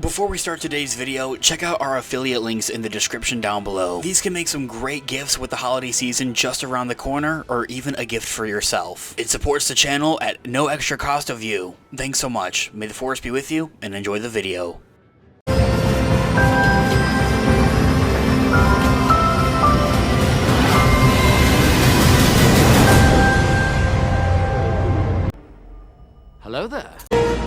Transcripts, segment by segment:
Before we start today's video, check out our affiliate links in the description down below. These can make some great gifts with the holiday season just around the corner, or even a gift for yourself. It supports the channel at no extra cost of you. Thanks so much. May the force be with you, and enjoy the video. Hello there.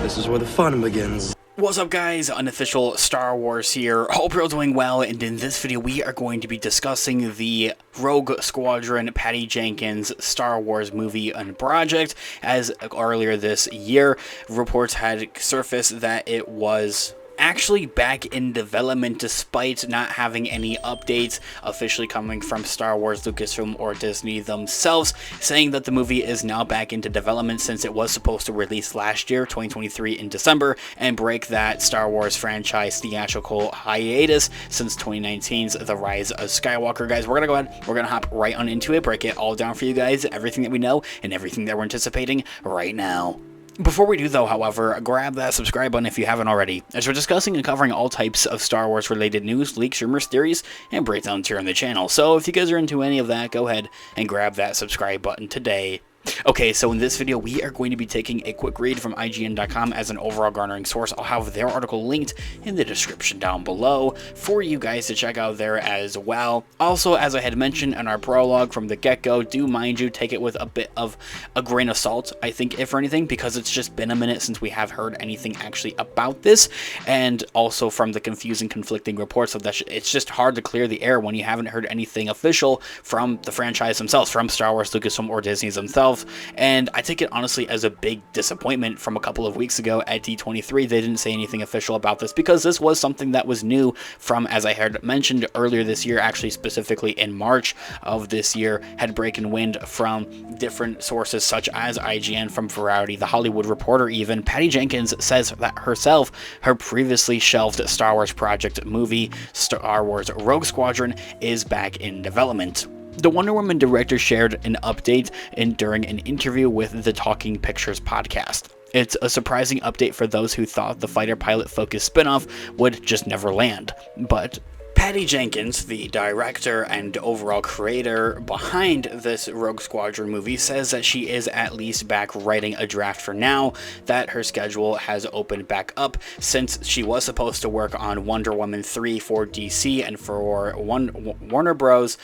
This is where the fun begins. What's up guys, Unofficial Star Wars here. Hope you're all doing well, and in this video we are going to be discussing the Rogue Squadron Patty Jenkins Star Wars movie and project. As earlier this year, reports had surfaced that it was actually back in development despite not having any updates officially coming from Star Wars, Lucasfilm, or Disney themselves, saying that the movie is now back into development since it was supposed to release last year, 2023 in December, and break that Star Wars franchise theatrical hiatus since 2019's The Rise of Skywalker. Guys, we're gonna hop right on into it, break it all down for you guys, everything that we know and everything that we're anticipating right now. Before we do though, however, grab that subscribe button if you haven't already, as we're discussing and covering all types of Star Wars related news, leaks, rumors, theories, and breakdowns here on the channel. So if you guys are into any of that, go ahead and grab that subscribe button today. Okay, so in this video, we are going to be taking a quick read from IGN.com as an overall garnering source. I'll have their article linked in the description down below for you guys to check out there as well. Also, as I had mentioned in our prologue from the get-go, do mind you, take it with a bit of a grain of salt, I think, if anything, because it's just been a minute since we have heard anything actually about this, and also from the confusing, conflicting reports of that it's just hard to clear the air when you haven't heard anything official from the franchise themselves, from Star Wars, Lucasfilm, or Disney themselves. And I take it honestly as a big disappointment from a couple of weeks ago at D23. They didn't say anything official about this because this was something that was new from, as I had mentioned earlier this year, actually specifically in March of this year, had breaking wind from different sources such as IGN, from Variety, The Hollywood Reporter even. Patty Jenkins says that herself, her previously shelved Star Wars project movie, Star Wars Rogue Squadron, is back in development. The Wonder Woman director shared an update during an interview with the Talking Pictures podcast. It's a surprising update for those who thought the fighter pilot focused spinoff would just never land, but Patty Jenkins, the director and overall creator behind this Rogue Squadron movie, says that she is at least back writing a draft for now, that her schedule has opened back up since she was supposed to work on Wonder Woman 3 for DC and for Warner Bros.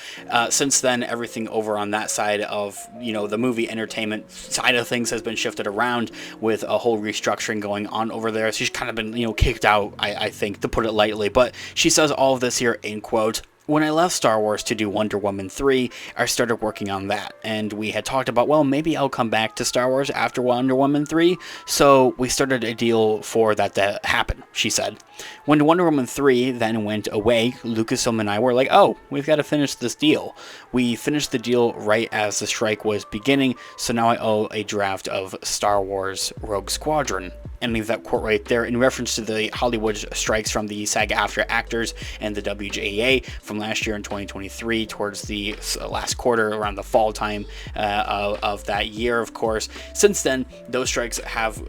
Since then, everything over on that side of, the movie entertainment side of things has been shifted around with a whole restructuring going on over there. She's kind of been, kicked out, I think, to put it lightly. But she says all of this here in quote: "When I left Star Wars to do Wonder Woman 3, I started working on that, and we had talked about, well, maybe I'll come back to Star Wars after Wonder Woman 3, so we started a deal for that to happen," she said. "When Wonder Woman 3 then went away, Lucasfilm and I were like, oh, we've got to finish this deal. We finished the deal right as the strike was beginning, so now I owe a draft of Star Wars Rogue Squadron." And leave that quote right there in reference to the Hollywood strikes from the SAG-AFTRA actors and the WGA from last year in 2023 towards the last quarter, around the fall time of that year, of course. Since then, those strikes have,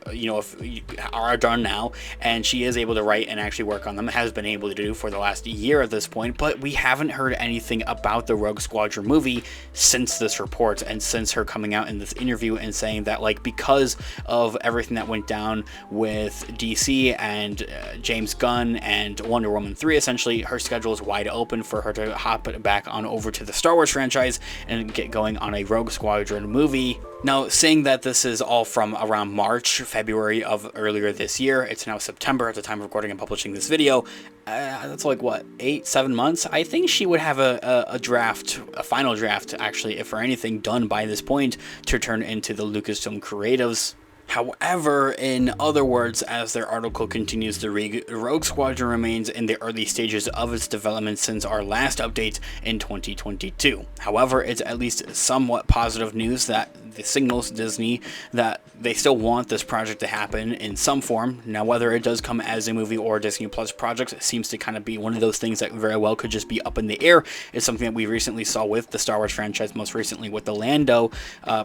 are done now, and she is able to write and actually work on them, has been able to do for the last year at this point, but we haven't heard anything about the Rogue Squadron movie since this report, and since her coming out in this interview and saying that, because of everything that went down with DC and James Gunn and Wonder Woman 3, essentially her schedule is wide open for her to hop back on over to the Star Wars franchise and get going on a Rogue Squadron movie. Now, saying that this is all from around March, February of earlier this year, it's now September at the time of recording and publishing this video. That's like, what, 7 months? I think she would have a draft, a final draft, actually, if for anything, done by this point to turn into the Lucasfilm creatives. However, in other words, as their article continues to read, Rogue Squadron remains in the early stages of its development since our last update in 2022. However, it's at least somewhat positive news that the signals Disney that they still want this project to happen in some form. Now, whether it does come as a movie or a Disney Plus project, it seems to kind of be one of those things that very well could just be up in the air. It's something that we recently saw with the Star Wars franchise, most recently with the Lando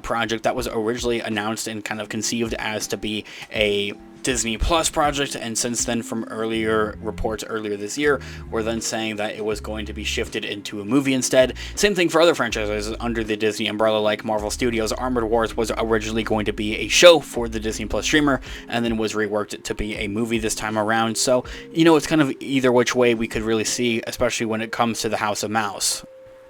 project that was originally announced and kind of conceived as to be a Disney Plus project, and since then, from earlier reports earlier this year, we're then saying that it was going to be shifted into a movie instead. Same thing for other franchises under the Disney umbrella, like Marvel Studios. Armored Wars was originally going to be a show for the Disney Plus streamer, and then was reworked to be a movie this time around. So, it's kind of either which way we could really see, especially when it comes to the House of Mouse.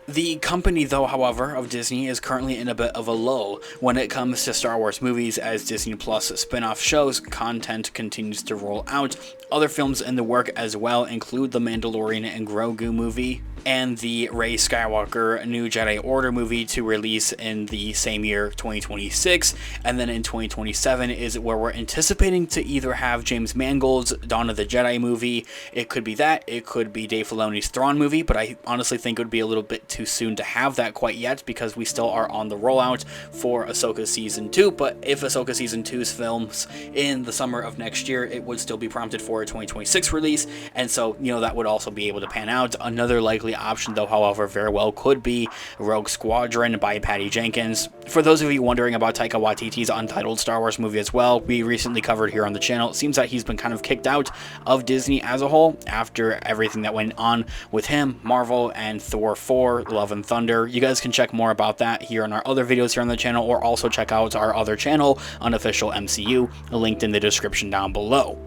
The company, though, however, of Disney is currently in a bit of a lull when it comes to Star Wars movies, as Disney Plus spin-off shows content continues to roll out. Other films in the work as well include the Mandalorian and Grogu movie, and the Rey Skywalker New Jedi Order movie to release in the same year, 2026, and then in 2027 is where we're anticipating to either have James Mangold's Dawn of the Jedi movie. It could be that, it could be Dave Filoni's Thrawn movie, but I honestly think it would be a little bit too soon to have that quite yet, because we still are on the rollout for Ahsoka Season 2, but if Ahsoka Season 2's films in the summer of next year, it would still be prompted for a 2026 release, and so, that would also be able to pan out. Another likely option, though, however, very well could be Rogue Squadron by Patty Jenkins. For those of you wondering about Taika Waititi's untitled Star Wars movie as well, we recently covered here on the channel. It seems that he's been kind of kicked out of Disney as a whole after everything that went on with him, Marvel, and Thor 4, Love and Thunder. You guys can check more about that here on our other videos here on the channel, or also check out our other channel, Unofficial MCU, linked in the description down below.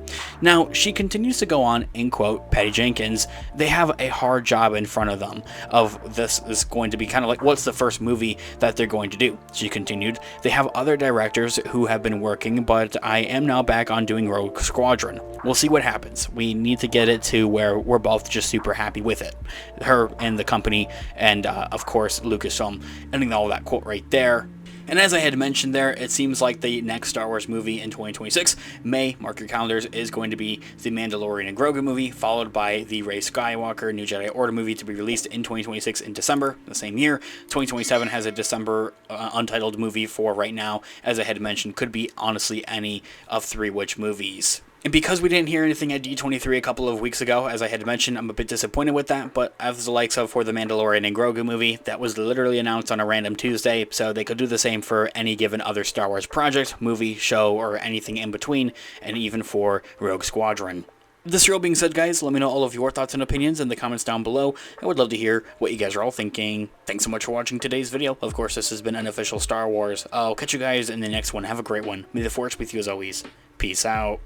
Now, she continues to go on, in quote, Patty Jenkins, they have a hard job in front of them. Of this is going to be kind of like, what's the first movie that they're going to do? She continued, they have other directors who have been working, but I am now back on doing Rogue Squadron. We'll see what happens. We need to get it to where we're both just super happy with it. Her and the company, and of course Lucasfilm, ending all that quote right there. And as I had mentioned there, it seems like the next Star Wars movie in 2026, May, mark your calendars, is going to be the Mandalorian and Grogu movie, followed by the Rey Skywalker New Jedi Order movie to be released in 2026 in December, the same year. 2027 has a December untitled movie for right now. As I had mentioned, could be honestly any of three which movies. And because we didn't hear anything at D23 a couple of weeks ago, as I had mentioned, I'm a bit disappointed with that, but as the likes of for the Mandalorian and Grogu movie, that was literally announced on a random Tuesday, so they could do the same for any given other Star Wars project, movie, show, or anything in between, and even for Rogue Squadron. This all being said, guys, let me know all of your thoughts and opinions in the comments down below. I would love to hear what you guys are all thinking. Thanks so much for watching today's video. Of course, this has been Unofficial Star Wars. I'll catch you guys in the next one. Have a great one. May the Force be with you as always. Peace out.